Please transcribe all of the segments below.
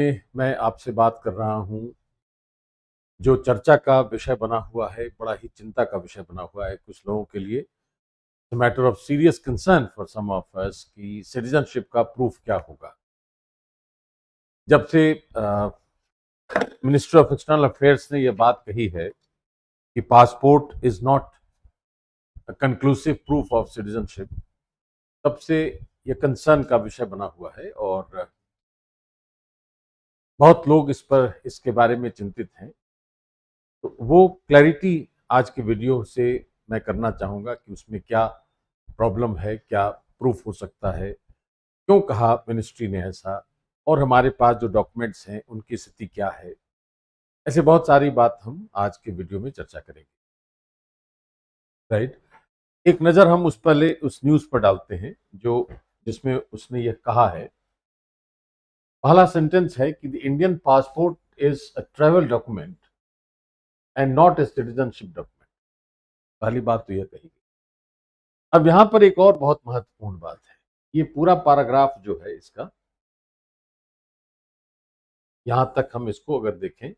मैं आपसे बात कर रहा हूं जो चर्चा का विषय बना हुआ है, बड़ा ही चिंता का विषय बना हुआ है कुछ लोगों के लिए। Matter of serious concern for some of us कि सिटीजनशिप का प्रूफ क्या होगा। जब से मिनिस्ट्री ऑफ एक्सटर्नल अफेयर्स ने यह बात कही है कि passport is not conclusive proof of citizenship, तब से यह कंसर्न का विषय बना हुआ है और बहुत लोग इसके बारे में चिंतित हैं। तो वो क्लैरिटी आज के वीडियो से मैं करना चाहूँगा कि उसमें क्या प्रॉब्लम है, क्या प्रूफ हो सकता है, क्यों कहा मिनिस्ट्री ने ऐसा, और हमारे पास जो डॉक्यूमेंट्स हैं उनकी स्थिति क्या है। ऐसे बहुत सारी बात हम आज के वीडियो में चर्चा करेंगे। राइट, एक नज़र हम उस न्यूज़ पर डालते हैं जो जिसमें उसने ये कहा है। पहला सेंटेंस है कि the Indian passport is a travel document and not a citizenship document. पहली बात तो यह कही। अब यहां पर एक और बहुत महत्वपूर्ण बात है। ये पूरा पैराग्राफ जो है इसका, यहां तक हम इसको अगर देखें,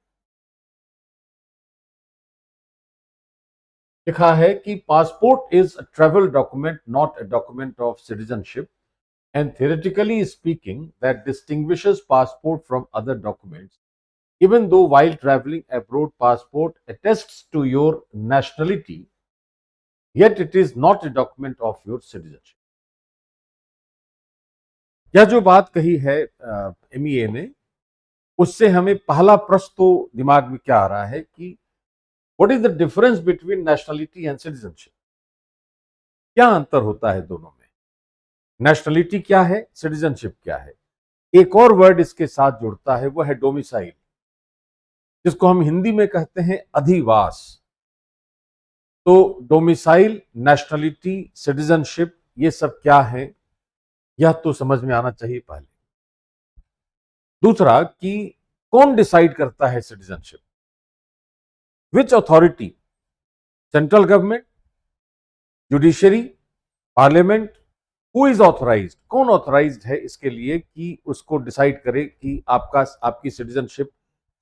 लिखा है कि passport is a travel document not a document of citizenship and theoretically speaking that distinguishes passport from other documents, even though while traveling abroad passport attests to your nationality, yet it is not a document of your citizenship। यह जो बात कही है MEA ने, उससे हमें पहला प्रश्न तो दिमाग में क्या आ रहा है कि what is the difference between nationality and citizenship. क्या अंतर होता है दोनों में? नेशनलिटी क्या है, सिटीजनशिप क्या है? एक और वर्ड इसके साथ जुड़ता है, वो है डोमिसाइल, जिसको हम हिंदी में कहते हैं अधिवास। तो डोमिसाइल, नेशनलिटी, सिटीजनशिप, ये सब क्या है, यह तो समझ में आना चाहिए पहले। दूसरा कि कौन डिसाइड करता है citizenship? Which authority? Central government, judiciary, parliament? Who is authorised? कौन ऑथराइज्ड है इसके लिए कि उसको डिसाइड करे कि आपकी सिटीजनशिप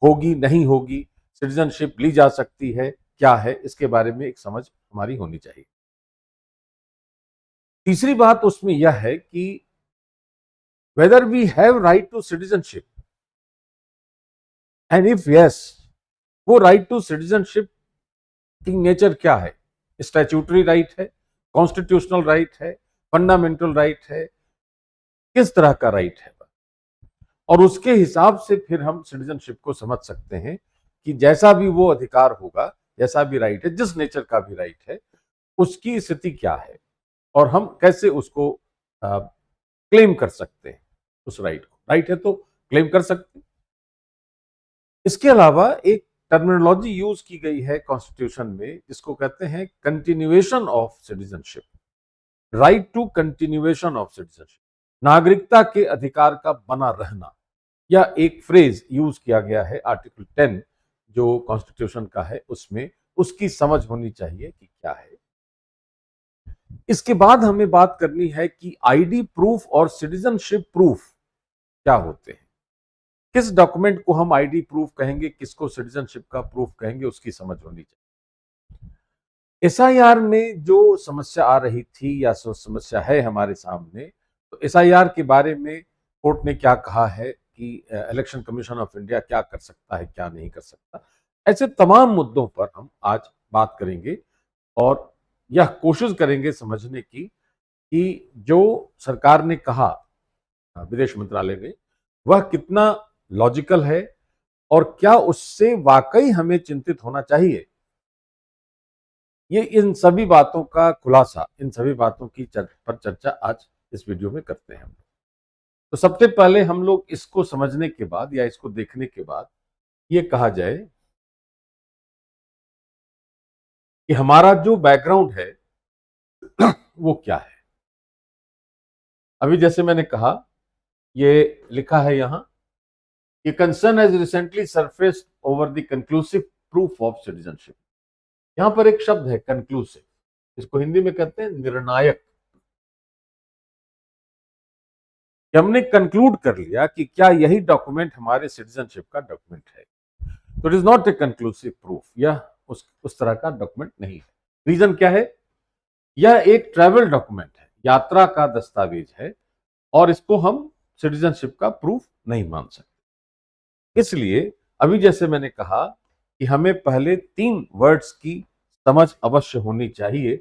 होगी नहीं होगी, सिटीजनशिप ली जा सकती है क्या है, इसके बारे में एक समझ हमारी होनी चाहिए। तीसरी बात उसमें यह है कि whether we have right to citizenship, and if yes, वो राइट टू सिटीजनशिप की नेचर क्या है? स्टैट्यूटरी राइट है, कॉन्स्टिट्यूशनल राइट है, फंडामेंटल राइट है, किस तरह का राइट है? और उसके हिसाब से फिर हम सिटीजनशिप को समझ सकते हैं कि जैसा भी वो अधिकार होगा, जैसा भी राइट है, जिस नेचर का भी राइट है, उसकी स्थिति क्या है और हम कैसे उसको क्लेम कर सकते हैं उस राइट को। राइट है तो क्लेम कर सकते हैं। इसके अलावा एक टर्मिनोलॉजी यूज की गई है कॉन्स्टिट्यूशन में, जिसको कहते हैं continuation of citizenship, right to continuation of citizenship, नागरिकता के अधिकार का बना रहना। यह एक फ्रेज यूज किया गया है आर्टिकल 10 जो कॉन्स्टिट्यूशन का है, उसमें उसकी समझ होनी चाहिए कि क्या है। इसके बाद हमें बात करनी है कि आईडी प्रूफ और सिटीजनशिप प्रूफ क्या होते हैं। किस डॉक्यूमेंट को हम आईडी प्रूफ कहेंगे, किसको सिटीजनशिप का प्रूफ कहेंगे, उसकी समझ होनी चाहिए। एसआईआर में जो समस्या आ रही थी या समस्या है हमारे सामने, तो एसआईआर के बारे में कोर्ट ने क्या कहा है कि इलेक्शन कमीशन ऑफ इंडिया क्या कर सकता है, क्या नहीं कर सकता। ऐसे तमाम मुद्दों पर हम आज बात करेंगे और यह कोशिश करेंगे समझने की कि जो सरकार ने कहा, विदेश मंत्रालय ने, वह कितना लॉजिकल है और क्या उससे वाकई हमें चिंतित होना चाहिए। ये इन सभी बातों का खुलासा, इन सभी बातों की पर चर्चा आज इस वीडियो में करते हैं हम। तो सबसे पहले हम लोग इसको समझने के बाद या इसको देखने के बाद ये कहा जाए कि हमारा जो बैकग्राउंड है वो क्या है। अभी जैसे मैंने कहा, ये लिखा है यहां कि concern has recently surfaced over the conclusive proof of citizenship. यहां पर एक शब्द है कंक्लूसिव, इसको हिंदी में कहते हैं निर्णायक। कि हमने कंक्लूड कर लिया कि क्या यही डॉक्यूमेंट हमारे सिटीजनशिप का डॉक्यूमेंट है। तो it is not a conclusive proof, यह उस तरह का डॉक्यूमेंट नहीं है। रीजन क्या है? यह एक ट्रैवल डॉक्यूमेंट है, यात्रा का दस्तावेज है, और इसको हम सिटीजनशिप का प्रूफ नहीं मान सकते। इसलिए अभी जैसे मैंने कहा कि हमें पहले 3 वर्ड्स की समझ अवश्य होनी चाहिए,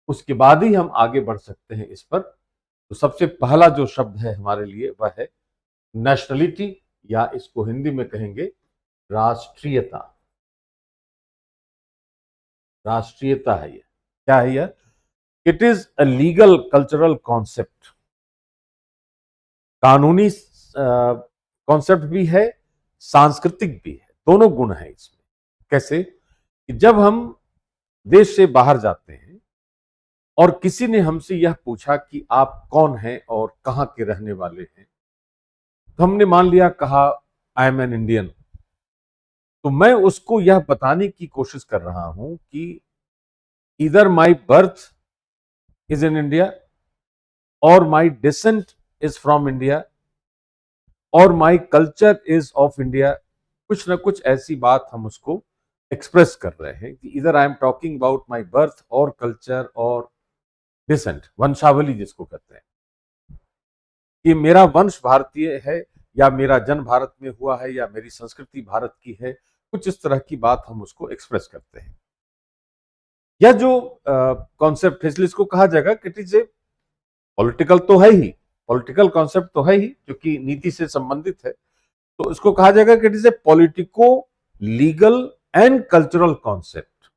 उसके बाद ही हम आगे बढ़ सकते हैं इस पर। तो सबसे पहला जो शब्द है हमारे लिए वह है नेशनलिटी, या इसको हिंदी में कहेंगे राष्ट्रीयता। राष्ट्रीयता है ये। क्या है यह? It is a legal cultural concept. कानूनी कॉन्सेप्ट भी है, सांस्कृतिक भी है, दोनों गुण है इसमें। कैसे? कि जब हम देश से बाहर जाते हैं और किसी ने हमसे यह पूछा कि आप कौन हैं और कहां के रहने वाले हैं, तो हमने मान लिया कहा आई एम एन इंडियन, तो मैं उसको यह बताने की कोशिश कर रहा हूं कि इधर my birth is in India, और माई डिसेंट इज फ्रॉम इंडिया, और my culture is of India. कुछ ना कुछ ऐसी बात हम उसको एक्सप्रेस कर रहे हैं कि इधर I am talking about my birth और कल्चर और डिसेंट, वंशावली जिसको कहते हैं, कि मेरा वंश भारतीय है, या मेरा जन्म भारत में हुआ है, या मेरी संस्कृति भारत की है। कुछ इस तरह की बात हम उसको एक्सप्रेस करते हैं। यह जो कॉन्सेप्ट है, इसलिए इसको कहा जाएगा कि इट इज ए पॉलिटिकल, तो है ही, पॉलिटिकल कॉन्सेप्ट तो है ही, जो कि नीति से संबंधित है। तो इसको कहा जाएगा कि it is a politico legal and cultural concept,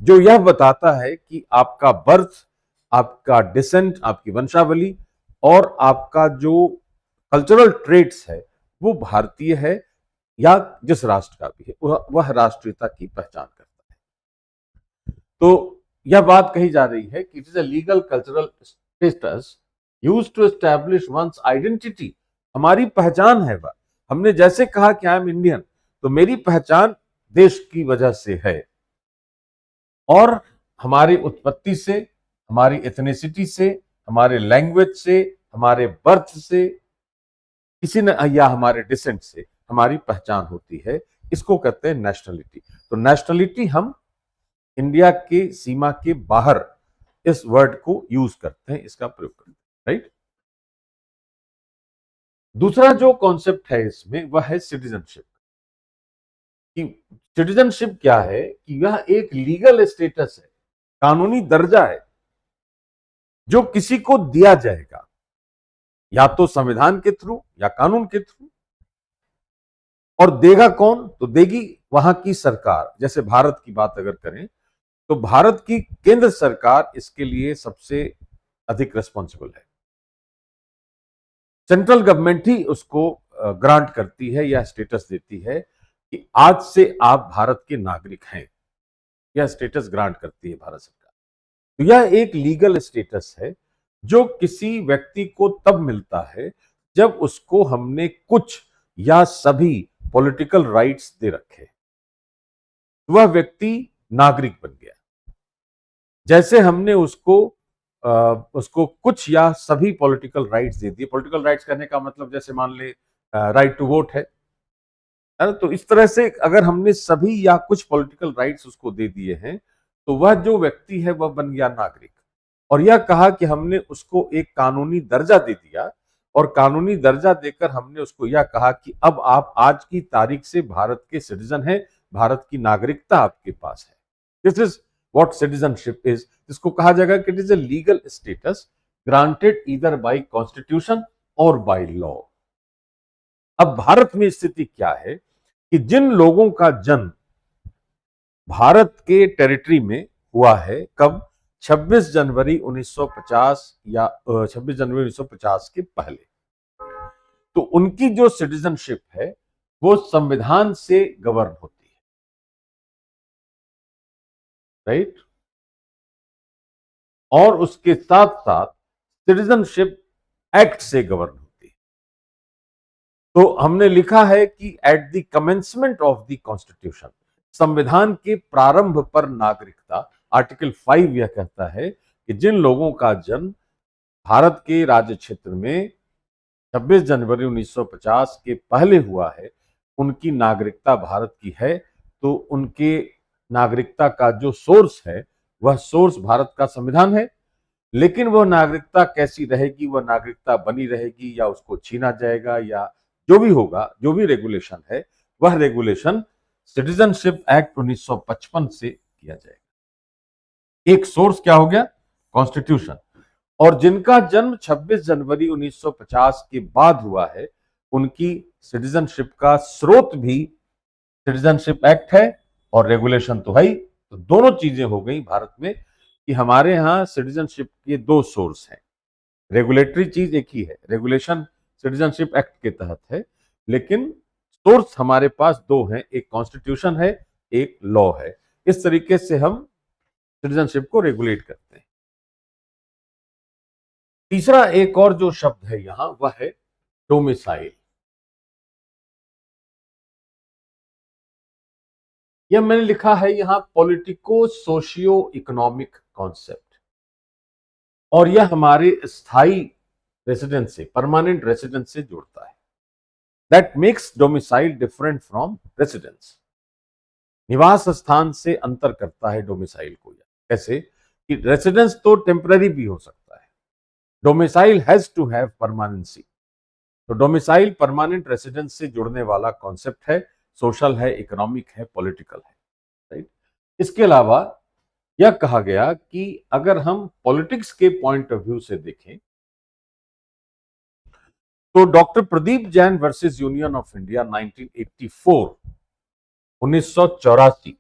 जो यह बताता है कि आपका बर्थ, आपका डिसेंट, आपकी वंशावली और आपका जो कल्चरल ट्रेट्स है वो भारतीय है, या जिस राष्ट्र का भी है वह राष्ट्रीयता की पहचान करता है। तो यह बात कही जा रही है कि it is a legal cultural status used to establish one's identity. हमारी पहचान है वह। हमने जैसे कहा कि आई एम इंडियन, तो मेरी पहचान देश की वजह से है, और हमारी उत्पत्ति से, हमारी एथनिसिटी से, हमारे लैंग्वेज से, हमारे बर्थ से, किसी ने या हमारे डिसेंट से हमारी पहचान होती है। इसको कहते हैं नेशनलिटी। तो नेशनलिटी हम इंडिया के सीमा के बाहर इस वर्ड को यूज करते हैं, इसका प्रयोग करते हैं, राइट। दूसरा जो कॉन्सेप्ट है इसमें वह है सिटीजनशिप। कि सिटीजनशिप क्या है? कि यह एक लीगल स्टेटस है, कानूनी दर्जा है, जो किसी को दिया जाएगा, या तो संविधान के थ्रू या कानून के थ्रू। और देगा कौन? तो देगी वहां की सरकार। जैसे भारत की बात अगर करें तो भारत की केंद्र सरकार इसके लिए सबसे अधिक रिस्पॉन्सिबल है। सेंट्रल गवर्नमेंट ही उसको ग्रांट करती है या स्टेटस देती है कि आज से आप भारत के नागरिक हैं। यह स्टेटस ग्रांट करती है भारत सरकार। तो यह एक लीगल स्टेटस है जो किसी व्यक्ति को तब मिलता है जब उसको हमने कुछ या सभी पॉलिटिकल राइट्स दे रखे, वह व्यक्ति नागरिक बन गया। जैसे हमने उसको कुछ या सभी पॉलिटिकल राइट्स दे दिए। पॉलिटिकल राइट्स करने का मतलब जैसे मान ले राइट टू वोट है ना? तो इस तरह से अगर हमने सभी या कुछ पॉलिटिकल राइट्स उसको दे दिए हैं, तो वह जो व्यक्ति है वह बन गया नागरिक। और यह कहा कि हमने उसको एक कानूनी दर्जा दे दिया, और कानूनी दर्जा देकर हमने उसको यह कहा कि अब आप आज की तारीख से भारत के सिटीजन हैं, भारत की नागरिकता आपके पास है। This is what citizenship is. इसको कहा जाएगा कि it is a legal status granted either by constitution और बाय लॉ। अब भारत में स्थिति क्या है कि जिन लोगों का जन्म भारत के टेरिटरी में हुआ है, कब? 26 जनवरी 1950 या 26 जनवरी 1950 के पहले, तो उनकी जो सिटीजनशिप है वो संविधान से गवर्न होती है, राइट। और उसके साथ साथ सिटीजनशिप एक्ट से गवर्न होती है। तो हमने लिखा है कि at the commencement of the constitution, संविधान के प्रारंभ पर नागरिकता। आर्टिकल 5 यह कहता है कि जिन लोगों का जन्म भारत के राज्य क्षेत्र में 26 जनवरी 1950 के पहले हुआ है, उनकी नागरिकता भारत की है, तो उनके नागरिकता का जो सोर्स है वह सोर्स भारत का संविधान है। लेकिन वह नागरिकता कैसी रहेगी, वह नागरिकता बनी रहेगी या उसको छीना जाएगा, या जो भी होगा, जो भी रेगुलेशन है, वह रेगुलेशन सिटीजनशिप एक्ट 1955 से किया जाएगा। एक सोर्स क्या हो गया? कॉन्स्टिट्यूशन। और जिनका जन्म 26 जनवरी 1950 के बाद हुआ है, उनकी सिटीजनशिप का स्रोत भी सिटीजनशिप एक्ट है और रेगुलेशन तो है ही। तो दोनों चीजें हो गई भारत में कि हमारे यहाँ सिटीजनशिप के दो सोर्स हैं। रेगुलेटरी चीज एक ही है, रेगुलेशन सिटीजनशिप एक्ट के तहत है, लेकिन सोर्स हमारे पास दो हैं, एक कॉन्स्टिट्यूशन है, एक लॉ है। इस तरीके से हम सिटीजनशिप को रेगुलेट करते हैं। तीसरा एक और जो शब्द है यहां वह है डोमिसाइल। यह मैंने लिखा है यहां पॉलिटिको सोशियो इकोनॉमिक कॉन्सेप्ट, और यह हमारे स्थायी रेसिडेंस से, परमानेंट रेसिडेंस से जुड़ता है। That makes domicile different from residence. निवास स्थान से अंतर करता है डोमिसाइल को। कैसे कि रेसिडेंस तो टेम्पररी भी हो सकता है, domicile has to have permanency. तो डोमिसाइल परमानेंट रेसिडेंस से जुड़ने वाला कॉन्सेप्ट है, सोशल है, इकोनॉमिक है, पॉलिटिकल है, राइट। इसके अलावा यह कहा गया कि अगर हम पॉलिटिक्स के पॉइंट ऑफ व्यू से देखें तो doctor Pradeep Jain versus Union of India 1984, 1984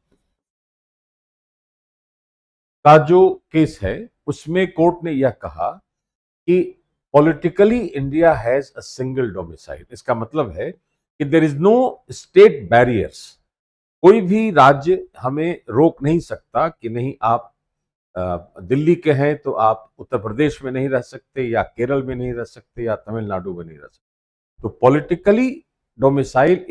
का जो केस है उसमें कोर्ट ने यह कहा कि politically India has a single domicile. इसका मतलब है कि there is no state barriers. कोई भी राज्य हमें रोक नहीं सकता कि नहीं आप दिल्ली के हैं तो आप उत्तर प्रदेश में नहीं रह सकते, या केरल में नहीं रह सकते, या तमिलनाडु में नहीं रह सकते। तो politically domicile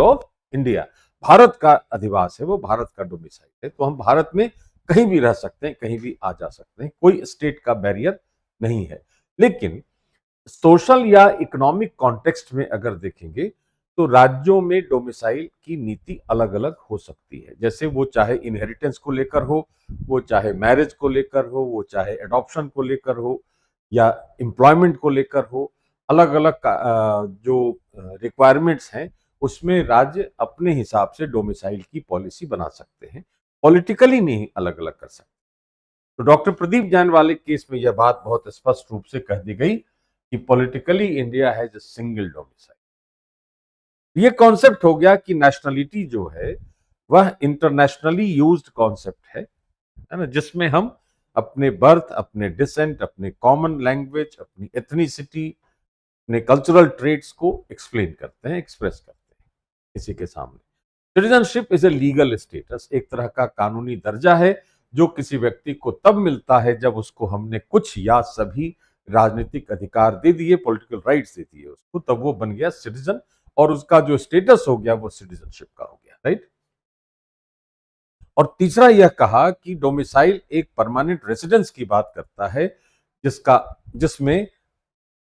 of India, Bharat का अधिवास है, वो भारत का डोमिसाइल है। तो हम भारत में कहीं भी रह सकते हैं, कहीं भी आ जा सकते हैं, कोई स्टेट का बैरियर नहीं है। लेकिन सोशल या इकोनॉमिक कॉन्टेक्स्ट में अगर देखेंगे तो राज्यों में डोमिसाइल की नीति अलग अलग हो सकती है। जैसे वो चाहे इनहेरिटेंस को लेकर हो, वो चाहे मैरिज को लेकर हो, वो चाहे एडॉप्शन को लेकर हो, या एम्प्लॉयमेंट को लेकर हो। अलग अलग जो रिक्वायरमेंट्स हैं उसमें राज्य अपने हिसाब से डोमिसाइल की पॉलिसी बना सकते हैं, पॉलिटिकली नहीं अलग अलग कर सकते। तो डॉक्टर प्रदीप जैन वाले केस में यह बात बहुत स्पष्ट रूप से कह दी गई कि politically India has a single domicile. ये कॉन्सेप्ट हो गया कि नेशनलिटी जो है वह इंटरनेशनली यूज्ड कॉन्सेप्ट है ना, जिसमें हम अपने बर्थ, अपने डिसेंट, अपने कॉमन लैंग्वेज, अपनी एथनिसिटी, अपने कल्चरल ट्रेड्स को एक्सप्लेन करते हैं, एक्सप्रेस करते हैं किसी के सामने। Citizenship is a legal status, एक तरह का कानूनी दर्जा है जो किसी व्यक्ति को तब मिलता है जब उसको हमने कुछ या सभी राजनीतिक अधिकार दे दिए, पॉलिटिकल राइट्स दे दिए उसको, तब वो बन गया सिटीजन, और उसका जो स्टेटस हो गया वो सिटीजनशिप का हो गया, राइट। और तीसरा यह कहा कि डोमिसाइल एक परमानेंट रेसिडेंस की बात करता है, जिसमें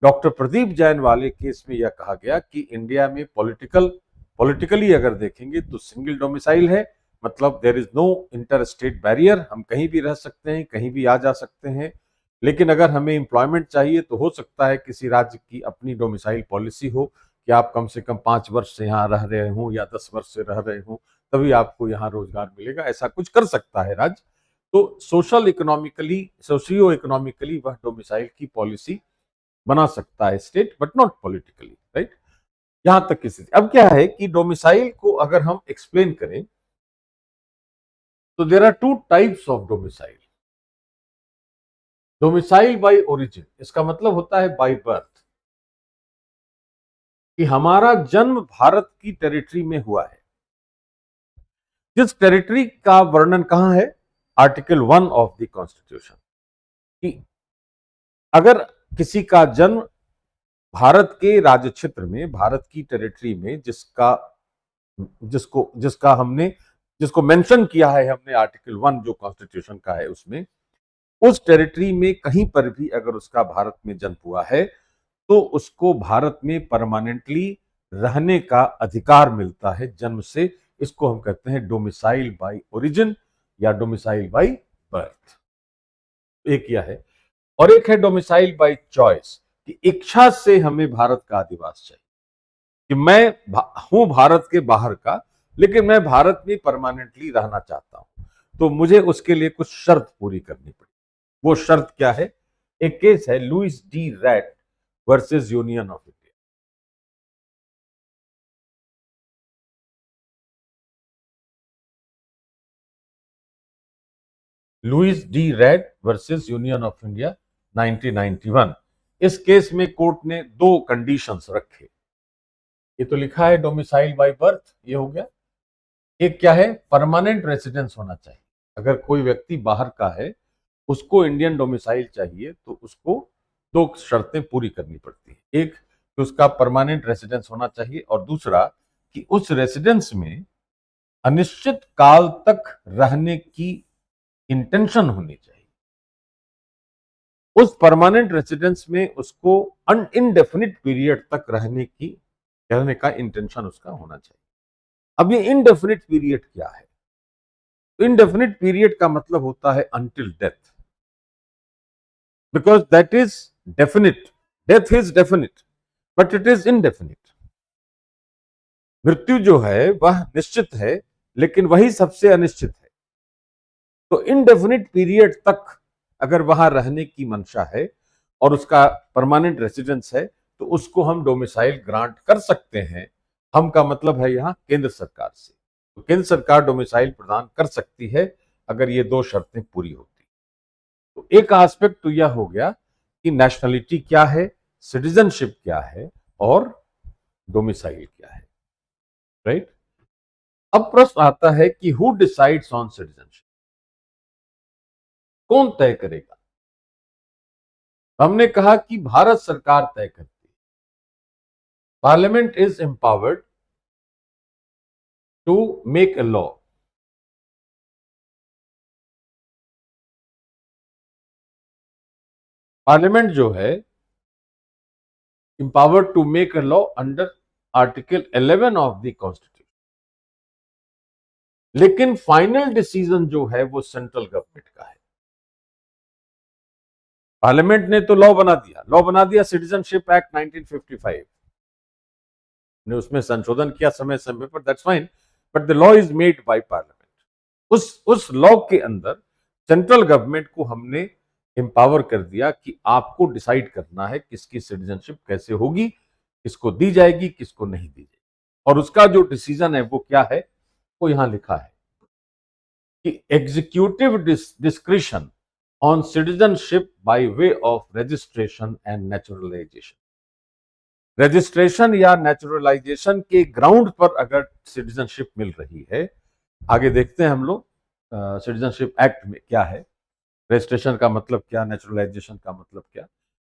डॉक्टर प्रदीप जैन वाले केस में यह कहा गया कि इंडिया में पॉलिटिकली अगर देखेंगे तो सिंगल डोमिसाइल है, मतलब there is no inter state barrier, हम कहीं भी रह सकते हैं, कहीं भी आ जा सकते हैं। लेकिन अगर हमें एम्प्लॉयमेंट चाहिए तो हो सकता है किसी राज्य की अपनी डोमिसाइल पॉलिसी हो कि आप कम से कम 5 वर्ष से यहाँ रह रहे हो या 10 वर्ष से रह रहे हो, तभी आपको यहाँ रोजगार मिलेगा, ऐसा कुछ कर सकता है राज्य। तो सोशियो इकोनॉमिकली वह डोमिसाइल की पॉलिसी बना सकता है state, but not politically, right. यहां तक की स्थिति। अब क्या है कि डोमिसाइल को अगर हम एक्सप्लेन करें तो there are two types of domicile. Domicile by origin, इसका मतलब होता है बाय बर्थ, कि हमारा जन्म भारत की टेरिटरी में हुआ है। जिस टेरिटरी का वर्णन कहां है? आर्टिकल 1 ऑफ द कॉन्स्टिट्यूशन, कि अगर किसी का जन्म भारत के राज्य क्षेत्र में, भारत की टेरिटरी में, जिसको मेंशन किया है हमने आर्टिकल 1 जो कॉन्स्टिट्यूशन का है उसमें, उस टेरिटरी में कहीं पर भी अगर उसका भारत में जन्म हुआ है तो उसको भारत में परमानेंटली रहने का अधिकार मिलता है जन्म से। इसको हम कहते हैं डोमिसाइल बाय ओरिजिन या डोमिसाइल बाय बर्थ। एक यह है, और एक है डोमिसाइल बाय चॉइस, कि इच्छा से हमें भारत का अधिवास चाहिए, कि मैं हूं भारत के बाहर का लेकिन मैं भारत में परमानेंटली रहना चाहता हूं, तो मुझे उसके लिए कुछ शर्त पूरी करनी पड़ी। वो शर्त क्या है? एक केस है Louis de Raedt versus Union of India. Louis de Raedt versus Union of India 1991। इस केस में कोर्ट ने दो कंडीशंस रखे। ये तो लिखा है डोमिसाइल बाय बर्थ, ये हो गया। एक क्या है? परमानेंट रेसिडेंस होना चाहिए। अगर कोई व्यक्ति बाहर का है, उसको इंडियन डोमिसाइल चाहिए, तो उसको दो शर्तें पूरी करनी पड़ती है। एक कि उसका परमानेंट रेसिडेंस होना चाहिए, और दूसरा कि उस रेसिडेंस में अनिश्चित काल तक रहने की इंटेंशन होनी चाहिए। उस परमानेंट रेसिडेंस में उसको इनडेफिनिट पीरियड तक रहने का इंटेंशन उसका होना चाहिए। अब ये इनडेफिनिट पीरियड क्या है? इनडेफिनिट पीरियड का मतलब होता है until death, because that is definite. Death is definite but it is indefinite. मृत्यु जो है वह निश्चित है लेकिन वही सबसे अनिश्चित है। तो इनडेफिनिट पीरियड तक अगर वहां रहने की मंशा है और उसका परमानेंट रेसिडेंस है, तो उसको हम डोमिसाइल ग्रांट कर सकते हैं। हम का मतलब है यहां केंद्र सरकार से। तो केंद्र सरकार डोमिसाइल प्रदान कर सकती है अगर ये दो शर्तें पूरी होती। तो एक एस्पेक्ट तो यह हो गया कि नेशनलिटी क्या है, सिटीजनशिप क्या है, और डोमिसाइल क्या है, राइट। अब प्रश्न आता है कि हु डिसाइड्स ऑन सिटीजनशिप? कौन तय करेगा? हमने कहा कि भारत सरकार तय करती है। Parliament is empowered to make a law. Parliament जो है empowered to make a law under article 11 of the constitution, लेकिन फाइनल डिसीजन जो है वो सेंट्रल गवर्नमेंट का है। पार्लियामेंट ने तो लॉ बना दिया सिटीजनशिप एक्ट 1955 ने, उसमें संशोधन किया समय समय पर, that's fine, but the law is made by parliament. उस लॉ के अंदर सेंट्रल गवर्नमेंट को हमने एम्पावर कर दिया कि आपको डिसाइड करना है किसकी सिटीजनशिप कैसे होगी, किसको दी जाएगी, किसको नहीं दी जाएगी। और उसका जो डिसीजन है वो क्या है? वो यहां लिखा है कि executive discretion on citizenship by way of registration and naturalisation. Registration या नेचुरलाइजेशन के ग्राउंड पर अगर सिटीजनशिप मिल रही है, आगे देखते हैं हम लोग सिटीजनशिप एक्ट में क्या है, रजिस्ट्रेशन का मतलब क्या, नेचुरलाइजेशन का मतलब क्या।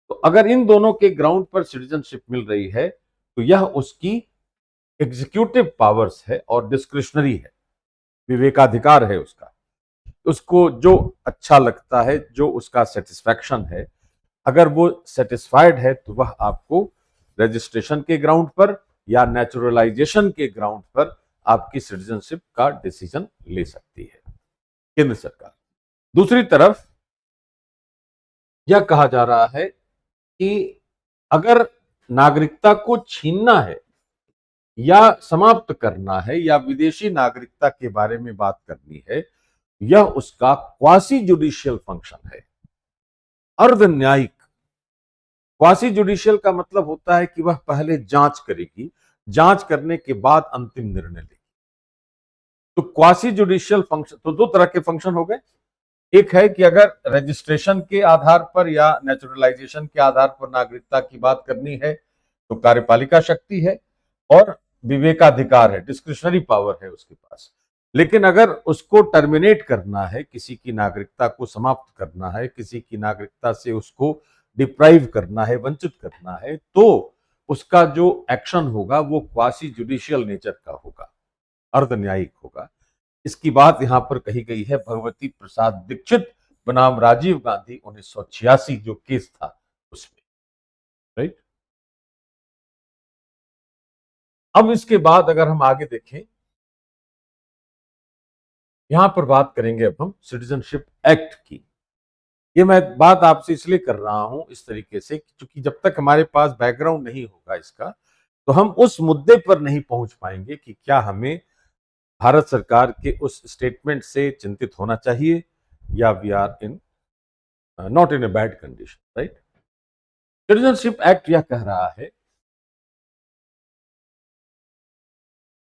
तो अगर इन दोनों के ग्राउंड पर सिटीजनशिप मिल रही है तो यह उसकी एग्जीक्यूटिव पावर्स है और डिस्क्रिशनरी है, विवेकाधिकार है उसका। उसको जो अच्छा लगता है, जो उसका सेटिस्फैक्शन है, अगर वो सेटिस्फाइड है तो वह आपको रजिस्ट्रेशन के ग्राउंड पर या नेचुरलाइजेशन के ग्राउंड पर आपकी सिटीजनशिप का डिसीजन ले सकती है केंद्र सरकार। दूसरी तरफ यह कहा जा रहा है कि अगर नागरिकता को छीनना है या समाप्त करना है या विदेशी नागरिकता के बारे में बात करनी है, यह उसका क्वासी जुडिशियल फंक्शन है, अर्ध न्यायिक। क्वासी जुडिशियल का मतलब होता है कि वह पहले जांच करेगी, जांच करने के बाद अंतिम निर्णय लेगी। तो क्वासी जुडिशियल फंक्शन, तो दो तरह के फंक्शन हो गए। एक है कि अगर रजिस्ट्रेशन के आधार पर या नेचुरलाइजेशन के आधार पर नागरिकता की बात करनी है तो कार्यपालिका शक्ति है और विवेकाधिकार है, डिस्क्रिशनरी पावर है उसके पास। लेकिन अगर उसको टर्मिनेट करना है, किसी की नागरिकता को समाप्त करना है, किसी की नागरिकता से उसको डिप्राइव करना है, वंचित करना है, तो उसका जो एक्शन होगा वो क्वासी जुडिशियल नेचर का होगा, अर्ध न्यायिक होगा। इसकी बात यहां पर कही गई है भगवती प्रसाद दीक्षित बनाम राजीव गांधी 1986 जो केस था उसमें, राइट। अब इसके बाद अगर हम आगे देखें, यहां पर बात करेंगे अब हम सिटीजनशिप एक्ट की। ये मैं बात आपसे इसलिए कर रहा हूं इस तरीके से क्योंकि जब तक हमारे पास बैकग्राउंड नहीं होगा इसका, तो हम उस मुद्दे पर नहीं पहुंच पाएंगे कि क्या हमें भारत सरकार के उस स्टेटमेंट से चिंतित होना चाहिए या we are in not in a bad condition, right. Citizenship act यह कह रहा है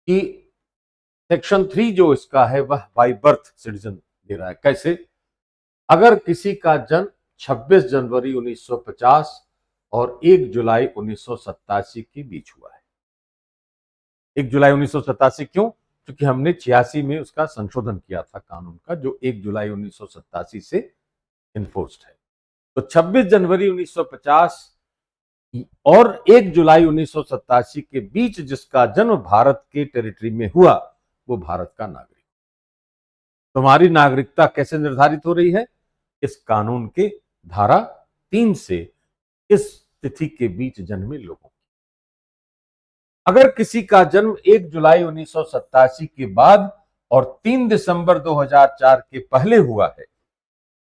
कि सेक्शन 3 जो इसका है वह बाय बर्थ सिटीजन दे रहा है। कैसे? अगर किसी का जन्म 26 जनवरी 1950 और 1 जुलाई 1987 के बीच हुआ है। 1 जुलाई 1987 क्यों? क्योंकि हमने 86 में उसका संशोधन किया था कानून का, जो 1 जुलाई 1987 से इन्फोर्स्ड है। तो 26 जनवरी 1950 और 1 जुलाई 1987 के बीच जिसका जन्म भारत के टेरिटरी में हुआ वो भारत का नागरिक। तुम्हारी नागरिकता कैसे निर्धारित हो रही है? इस कानून के धारा 3 से इस तिथि के बीच जन्मे लोगों। अगर किसी का जन्म 1 जुलाई 1987 के बाद और 3 दिसंबर 2004 के पहले हुआ है,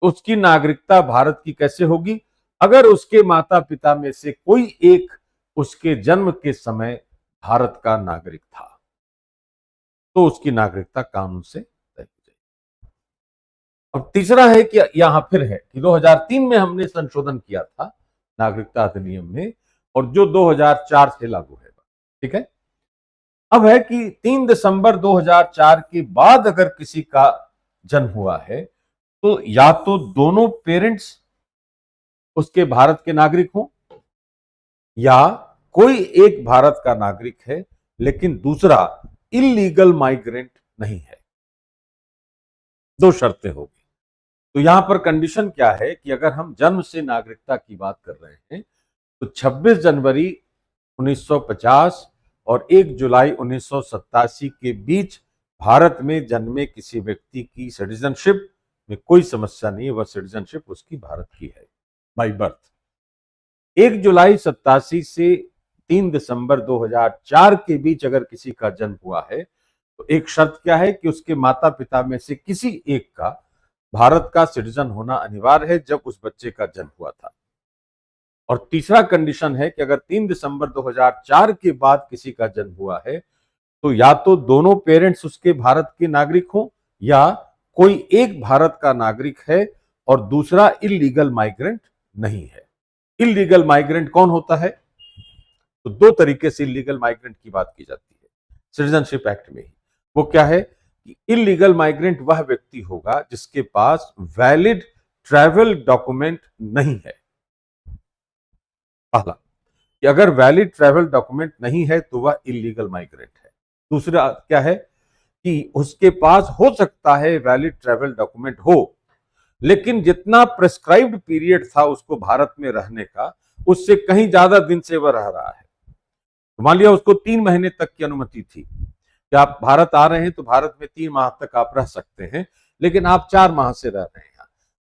उसकी नागरिकता भारत की कैसे होगी? अगर उसके माता पिता में से कोई एक उसके जन्म के समय भारत का नागरिक था, तो उसकी नागरिकता कानून से तय हो जाएगी। अब तीसरा है कि यहां फिर है कि 2003 में हमने संशोधन किया था नागरिकता अधिनियम में, और जो 2004 से लागू है, ठीक है। अब है कि 3 दिसंबर 2004 के बाद अगर किसी का जन्म हुआ है, तो या तो दोनों पेरेंट्स उसके भारत के नागरिक हों, या कोई एक भारत का नागरिक है लेकिन दूसरा इलीगल माइग्रेंट नहीं है। दो शर्तें होगी। तो यहां पर कंडीशन क्या है कि अगर हम जन्म से नागरिकता की बात कर रहे हैं, तो 26 जनवरी 1950 और 1 जुलाई 1987 के बीच भारत में जन्मे किसी व्यक्ति की सिटीजनशिप में कोई समस्या नहीं है, वह सिटीजनशिप उसकी भारत की है बाय बर्थ। 1 जुलाई 87 से 3 दिसंबर 2004 के बीच अगर किसी का जन्म हुआ है, तो एक शर्त क्या है कि उसके माता पिता में से किसी एक का भारत का सिटीजन होना अनिवार्य है जब उस बच्चे का जन्म हुआ था। और तीसरा कंडीशन है कि अगर 3 दिसंबर 2004 के बाद किसी का जन्म हुआ है, तो या तो दोनों पेरेंट्स उसके भारत के नागरिक हों, या कोई एक भारत का नागरिक है और दूसरा इलीगल माइग्रेंट नहीं है। इलीगल माइग्रेंट कौन होता है? तो दो तरीके से इलीगल माइग्रेंट की बात की जाती है सिटीजनशिप एक्ट में ही। वो क्या है कि इलीगल माइग्रेंट वह व्यक्ति होगा जिसके पास वैलिड ट्रैवल डॉक्यूमेंट नहीं है। पहला कि अगर वैलिड ट्रैवल डॉक्यूमेंट नहीं है तो वह इलीगल माइग्रेंट है। दूसरा क्या है कि उसके पास हो सकता है वैलिड ट्रैवल डॉक्यूमेंट हो, लेकिन जितना प्रेस्क्राइब्ड पीरियड था उसको भारत में रहने का, उससे कहीं ज्यादा दिन से वह रह रहा है। तो मान लिया उसको 3 महीने तक की अनुमति थी कि आप भारत आ रहे हैं तो भारत में 3 माह तक आप रह सकते हैं, लेकिन आप 4 माह से रह रहे हैं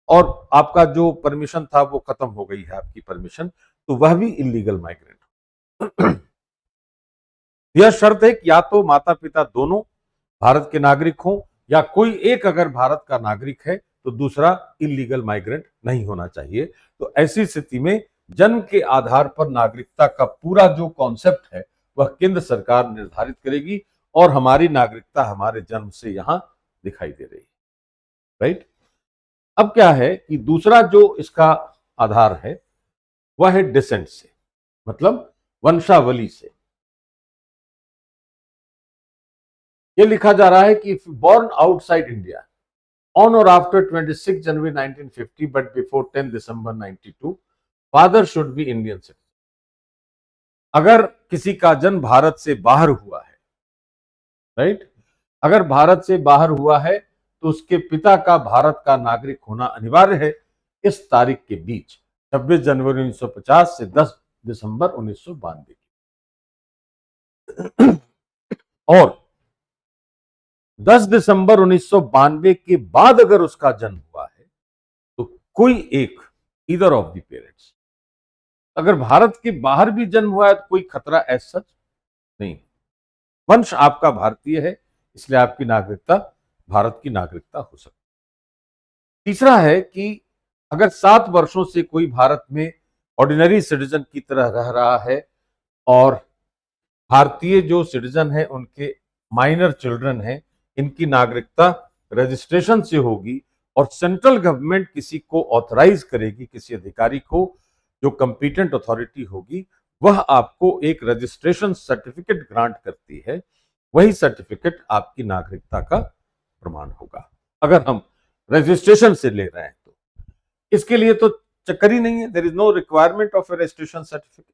और आपका जो परमिशन था वो खत्म हो गई है आपकी परमिशन, तो वह भी इलीगल माइग्रेंट। यह शर्त है कि या तो माता पिता दोनों भारत के नागरिक हों, या कोई एक अगर भारत का नागरिक है तो दूसरा इलीगल माइग्रेंट नहीं होना चाहिए। तो ऐसी स्थिति में जन्म के आधार पर नागरिकता का पूरा जो कॉन्सेप्ट है वह केंद्र सरकार निर्धारित करेगी, और हमारी नागरिकता हमारे जन्म से यहां दिखाई दे रही है, राइट। अब क्या है कि दूसरा जो इसका आधार है वह है डिसेंट से, मतलब वंशावली से। यह लिखा जा रहा है कि if born outside India on और after 26 January 1950 but before 10 December 92, father should be Indian citizen. अगर किसी का जन्म भारत से बाहर हुआ है, राइट, अगर भारत से बाहर हुआ है तो उसके पिता का भारत का नागरिक होना अनिवार्य है इस तारीख के बीच, 26 जनवरी 1950 से 10 दिसंबर 1992। और 10 दिसंबर 1992 के बाद अगर उसका जन्म हुआ है कोई एक, ईदर ऑफ द पेरेंट्स, अगर भारत के बाहर भी जन्म हुआ है तो कोई खतरा एज सच नहीं। वंश आपका भारतीय है, इसलिए आपकी नागरिकता भारत की नागरिकता हो सकती है। तीसरा है कि अगर 7 वर्षों से कोई भारत में ऑर्डिनरी सिटीजन की तरह रह रहा है और भारतीय जो सिटीजन है उनके माइनर चिल्ड्रन हैं, इनकी नागरिकता रजिस्ट्रेशन से होगी और सेंट्रल गवर्नमेंट किसी को ऑथराइज करेगी, किसी अधिकारी को, जो कंपिटेंट अथॉरिटी होगी, वह आपको एक रजिस्ट्रेशन सर्टिफिकेट ग्रांट करती है। वही सर्टिफिकेट आपकी नागरिकता का प्रमाण होगा अगर हम रजिस्ट्रेशन से ले रहे हैं तो। इसके लिए तो चक्कर ही नहीं है, there is no requirement of a registration certificate.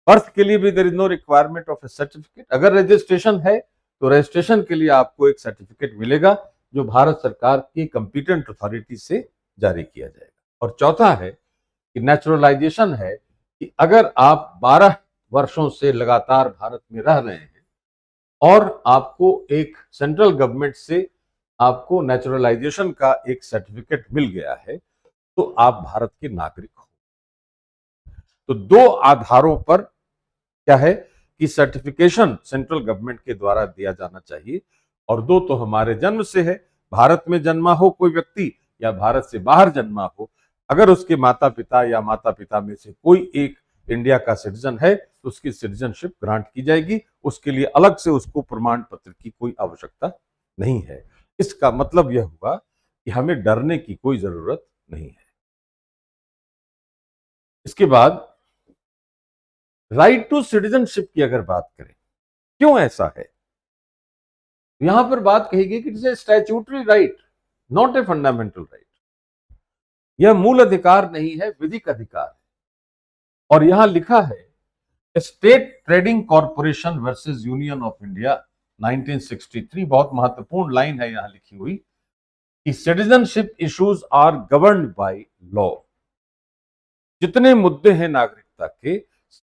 Birth के लिए भी there is no requirement of a certificate. अगर रजिस्ट्रेशन है तो रजिस्ट्रेशन के लिए आपको एक सर्टिफिकेट मिलेगा जो भारत सरकार की कंपिटेंट अथॉरिटी से जारी किया जाएगा। और चौथा है कि नेचुरलाइजेशन है कि अगर आप 12 वर्षों से लगातार भारत में रह रहे हैं और आपको एक सेंट्रल गवर्नमेंट से आपको नेचुरलाइजेशन का एक सर्टिफिकेट मिल गया है तो आप भारत के नागरिक हो। तो 2 आधारों पर क्या है कि सर्टिफिकेशन सेंट्रल गवर्नमेंट के द्वारा दिया जाना चाहिए, और 2 तो हमारे जन्म से है। भारत में जन्मा हो कोई व्यक्ति या भारत से बाहर जन्मा हो, अगर उसके माता पिता या माता पिता में से कोई एक इंडिया का सिटीजन है तो उसकी सिटीजनशिप ग्रांट की जाएगी। उसके लिए अलग से उसको प्रमाण पत्र की कोई आवश्यकता नहीं है। इसका मतलब यह हुआ कि हमें डरने की कोई जरूरत नहीं है। इसके बाद राइट टू सिटीजनशिप की अगर बात करें, क्यों ऐसा है, यहां पर बात कही गई कि it is a statutory right, not a fundamental right. यह मूल अधिकार नहीं है, विधिक अधिकार है। और यहां लिखा है state trading corporation versus Union of India 1963, बहुत महत्वपूर्ण लाइन है यहां लिखी हुई कि citizenship issues are governed by law. जितने मुद्दे हैं नागरिकता के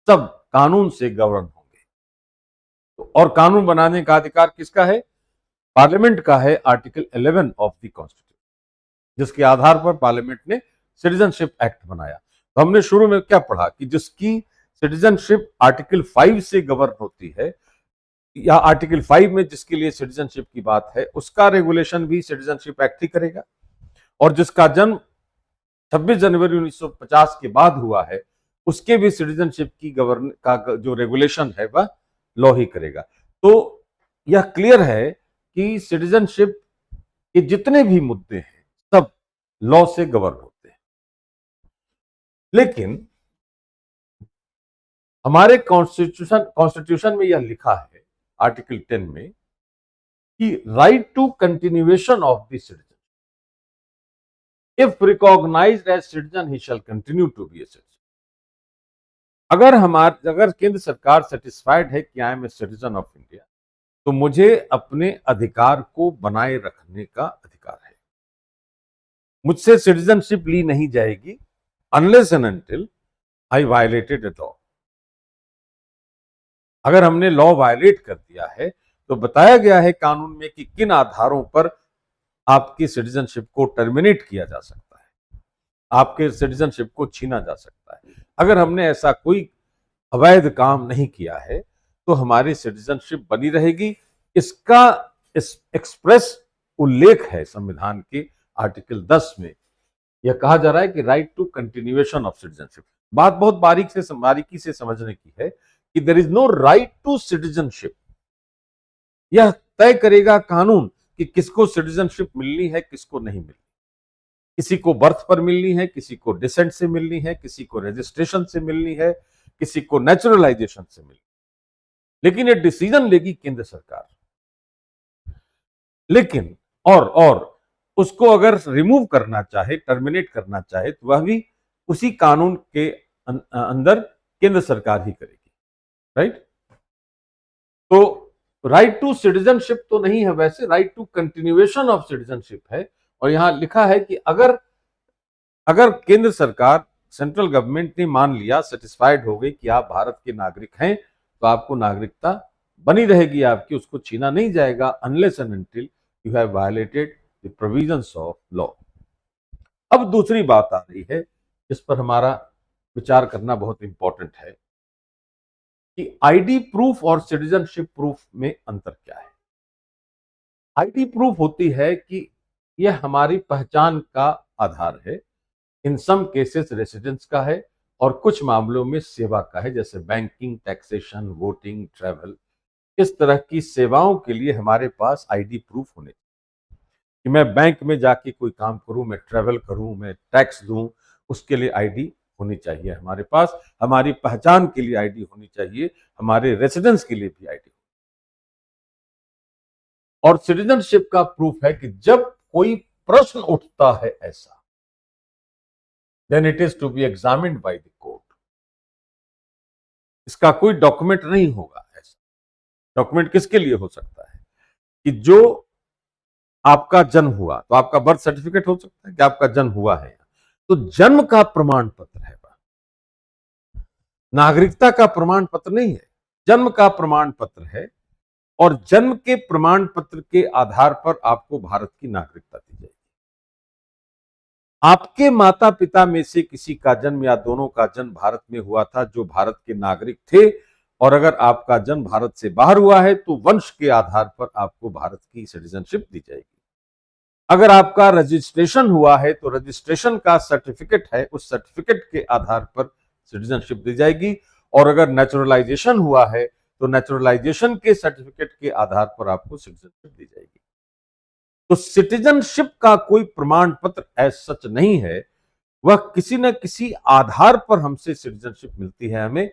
सब कानून से गवर्न होंगे। तो और कानून बनाने का अधिकार किसका है? पार्लियामेंट का है, आर्टिकल 11 ऑफ द कॉन्स्टिट्यूशन, जिसके आधार पर पार्लियामेंट ने सिटीजनशिप एक्ट बनाया। तो हमने शुरू में क्या पढ़ा कि जिसकी सिटीजनशिप आर्टिकल 5 से गवर्न होती है या आर्टिकल 5 में जिसके लिए सिटीजनशिप की बात है उसका रेगुलेशन भी सिटीजनशिप एक्ट ही करेगा, और जिसका जन्म 26 जनवरी 1950 के बाद हुआ है उसके भी सिटीजनशिप की गवर्न का जो रेगुलेशन है वह लॉ ही करेगा। तो यह क्लियर है कि सिटीजनशिप के जितने भी मुद्दे हैं सब लॉ से गवर्न होते हैं। लेकिन हमारे कॉन्स्टिट्यूशन में यह लिखा है आर्टिकल 10 में कि right to continuation of the citizen, if recognised as citizen he shall continue to be a citizen. अगर केंद्र सरकार सेटिस्फाइड है कि I am a citizen of India तो मुझे अपने अधिकार को बनाए रखने का अधिकार है। मुझसे सिटीजनशिप ली नहीं जाएगी unless and until I violated a law. अगर हमने लॉ वायलेट कर दिया है तो बताया गया है कानून में कि किन आधारों पर आपकी सिटीजनशिप को टर्मिनेट किया जा सकता है, आपके सिटीजनशिप को छीना जा सकता है। अगर हमने ऐसा कोई अवैध काम नहीं किया है तो हमारी सिटीजनशिप बनी रहेगी। इसका एक्सप्रेस उल्लेख है संविधान के आर्टिकल 10 में। यह कहा जा रहा है कि right to continuation of citizenship. बात बहुत बारीकी से समझने की है कि there is no right to citizenship. यह तय करेगा कानून कि किसको सिटीजनशिप मिलनी है, किसको नहीं मिलनी। किसी को बर्थ पर मिलनी है, किसी को डिसेंट से मिलनी है, किसी को रजिस्ट्रेशन से मिलनी है, किसी को नेचुरलाइजेशन से मिलनी। लेकिन ये डिसीजन लेगी केंद्र सरकार। लेकिन और उसको अगर रिमूव करना चाहे, टर्मिनेट करना चाहे तो वह भी उसी कानून के अंदर केंद्र सरकार ही करेगी। राइट? तो राइट टू सिटीजनशिप तो नहीं है, वैसे right to continuation of citizenship है। और यहां लिखा है कि अगर केंद्र सरकार, सेंट्रल गवर्नमेंट ने मान लिया, सेटिस्फाइड हो गई कि आप भारत के नागरिक हैं तो आपको नागरिकता बनी रहेगी आपकी, उसको छीना नहीं जाएगा unless and until you have violated the provisions of law. अब दूसरी बात आ रही है जिस पर हमारा विचार करना बहुत इंपॉर्टेंट है कि आईडी प्रूफ और सिटीजनशिप प्रूफ में अंतर क्या है। आईडी प्रूफ होती है कि यह हमारी पहचान का आधार है। इन सम केसेस रेसिडेंस का है और कुछ मामलों में सेवा का है, जैसे बैंकिंग, टैक्सेशन, वोटिंग, ट्रैवल। इस तरह की सेवाओं के लिए हमारे पास आईडी प्रूफ होने, कि मैं बैंक में जाके कोई काम करूं, मैं ट्रैवल करूं, मैं टैक्स दूं, उसके लिए आईडी होनी चाहिए हमारे पास। हमारी पहचान के लिए आईडी होनी चाहिए, हमारे रेसिडेंस के लिए भी आईडी। और सिटीजनशिप का प्रूफ है कि जब कोई प्रश्न उठता है ऐसा, then it is to be examined by the court. इसका कोई डॉक्यूमेंट नहीं होगा। ऐसा डॉक्यूमेंट किसके लिए हो सकता है कि जो आपका जन्म हुआ, तो आपका बर्थ सर्टिफिकेट हो सकता है कि आपका जन्म हुआ है, तो जन्म का प्रमाण पत्र है, नागरिकता का प्रमाण पत्र नहीं है, जन्म का प्रमाण पत्र है। और जन्म के प्रमाण पत्र के आधार पर आपको भारत की नागरिकता दी जाएगी। आपके माता पिता में से किसी का जन्म या दोनों का जन्म भारत में हुआ था जो भारत के नागरिक थे, और अगर आपका जन्म भारत से बाहर हुआ है तो वंश के आधार पर आपको भारत की सिटीजनशिप दी जाएगी। अगर आपका रजिस्ट्रेशन हुआ है तो रजिस्ट्रेशन का सर्टिफिकेट है, उस सर्टिफिकेट के आधार पर सिटीजनशिप दी जाएगी। और अगर नेचुरलाइजेशन हुआ है तो नेचुरलाइजेशन के सर्टिफिकेट के आधार पर आपको सिटीजनशिप दी जाएगी। तो सिटीजनशिप का कोई प्रमाण पत्र ऐसा सच नहीं है, वह किसी न किसी आधार पर हमसे सिटीजनशिप मिलती है हमें।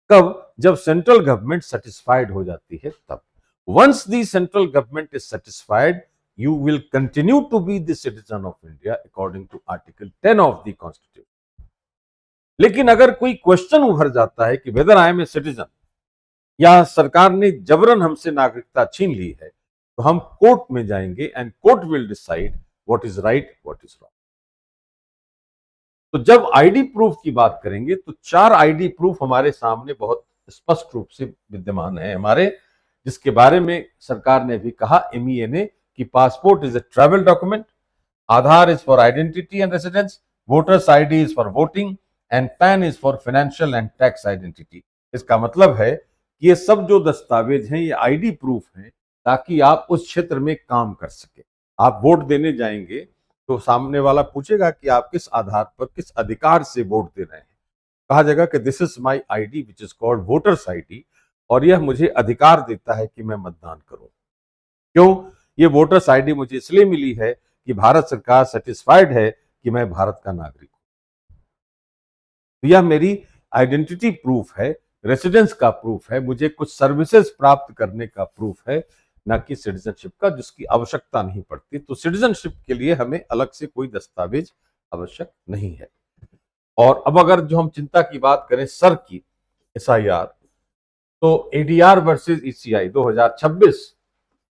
कब? जब सेंट्रल गवर्नमेंट सेटिस्फाइड हो जाती है तब। Once the central government is satisfied, you will continue to be the citizen of India according to Article 10 of the Constitution। लेकिन अगर कोई क्वेश्चन उभर जाता है कि whether I am a citizen, या सरकार ने जबरन हमसे नागरिकता छीन ली है, तो हम कोर्ट में जाएंगे and court will decide what is right, what is wrong. तो जब आईडी प्रूफ की बात करेंगे तो 4 आईडी प्रूफ हमारे सामने बहुत स्पष्ट रूप से विद्यमान है हमारे, जिसके बारे में सरकार ने भी कहा, MEA ने, कि passport is a travel document, Aadhaar is for identity and residence, voters ID is for voting, and pan is for financial and tax identity. इसका मतलब है कि ये सब जो दस्तावेज हैं ये आईडी प्रूफ हैं, ताकि आप उस क्षेत्र में काम कर सके। आप वोट देने जाएंगे तो सामने वाला पूछेगा कि आप किस आधार पर, किस अधिकार से वोट दे रहे हैं। कहा जाएगा कि this is my ID which is called voters ID, और यह मुझे अधिकार देता है कि मैं मतदान करूं। क्यों? ये वोटर्स आईडी मुझे इसलिए मिली है कि भारत सरकार सेटिस्फाइड है कि मैं भारत का नागरिक हूं। तो यह मेरी आइडेंटिटी प्रूफ है, रेसिडेंस का प्रूफ है, मुझे कुछ सर्विसेज प्राप्त करने का प्रूफ है, ना कि सिटीजनशिप का, जिसकी आवश्यकता नहीं पड़ती। तो सिटीजनशिप के लिए हमें अलग से कोई दस्तावेज आवश्यक नहीं है। और अब अगर जो हम चिंता की बात करें सर की, SIR, तो ADR वर्सेस ECI 2026,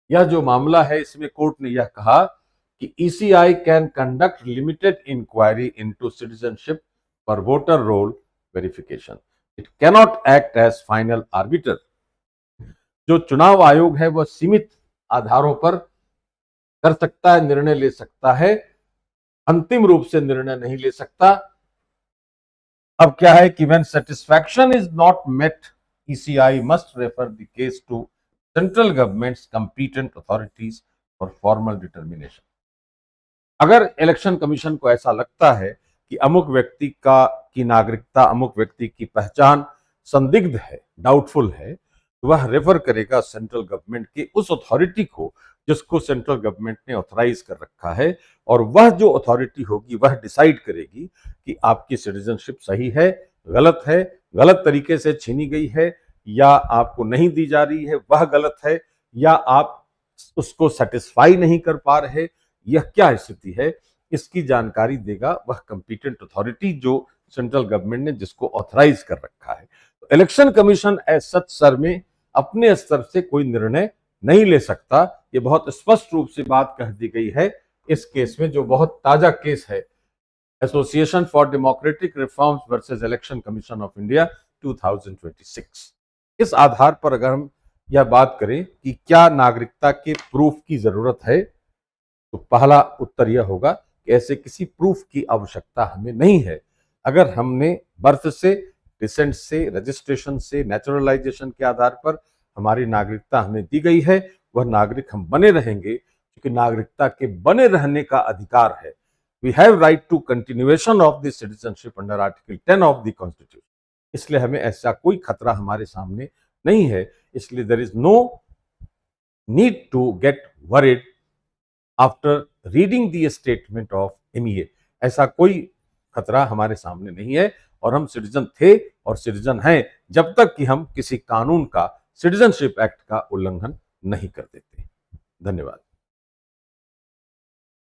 यह जो मामला है इसमें कोर्ट ने यह कहा कि ECI can conduct limited inquiry into citizenship for voter roll verification, it cannot act as final arbiter. जो चुनाव आयोग है वह सीमित आधारों पर कर सकता है, निर्णय ले सकता है, अंतिम रूप से निर्णय नहीं ले सकता। अब क्या है कि when satisfaction is not met, ECI must refer the case to central government's competent authorities for formal determination. अगर इलेक्शन कमीशन को ऐसा लगता है कि अमुक व्यक्ति की नागरिकता, अमुक व्यक्ति की पहचान संदिग्ध है, डाउटफुल है, तो वह रेफर करेगा सेंट्रल गवर्नमेंट की उस अथॉरिटी को जिसको सेंट्रल गवर्नमेंट ने ऑथराइज कर रखा है, और वह जो अथॉरिटी होगी वह डिसाइड करेगी कि आपकी सिटीजनशिप सही है, गलत तरीके से छीनी गई है, या आपको नहीं दी जा रही है, वह गलत है, या आप उसको सेटिस्फाई नहीं कर पा रहे, यह क्या स्थिति है, इसकी जानकारी देगा वह कंपीटेंट अथॉरिटी जो सेंट्रल गवर्नमेंट ने जिसको ऑथराइज कर रखा है। तो इलेक्शन कमीशन एज सच सर में अपने स्तर से कोई निर्णय नहीं ले सकता। ये बहुत स्पष्ट रूप से बात कह दी गई है इस केस में, जो बहुत ताजा केस है, association for democratic reforms versus election commission of India 2026। इस आधार पर अगर हम यह बात करें कि क्या नागरिकता के प्रूफ की जरूरत है, तो पहला उत्तर यह होगा कि ऐसे किसी प्रूफ की आवश्यकता हमें नहीं है। अगर हमने बर्थ से, डिसेंट से, रजिस्ट्रेशन से, नेचुरलाइजेशन के आधार पर हमारी नागरिकता हमें दी गई है, वह नागरिक हम बने रहेंगे, क्योंकि नागरिकता के बने रहने का अधिकार है। We have right to continuation of the citizenship under article 10 of the constitution. इसलिए हमें ऐसा कोई खतरा हमारे सामने नहीं है। इसलिए there is no need to get worried after reading the statement of MEA। ऐसा कोई खतरा हमारे सामने नहीं है, और हम सिटीजन थे और सिटीजन हैं जब तक कि हम किसी कानून का, सिटीजनशिप एक्ट का उल्लंघन नहीं कर देते। धन्यवाद।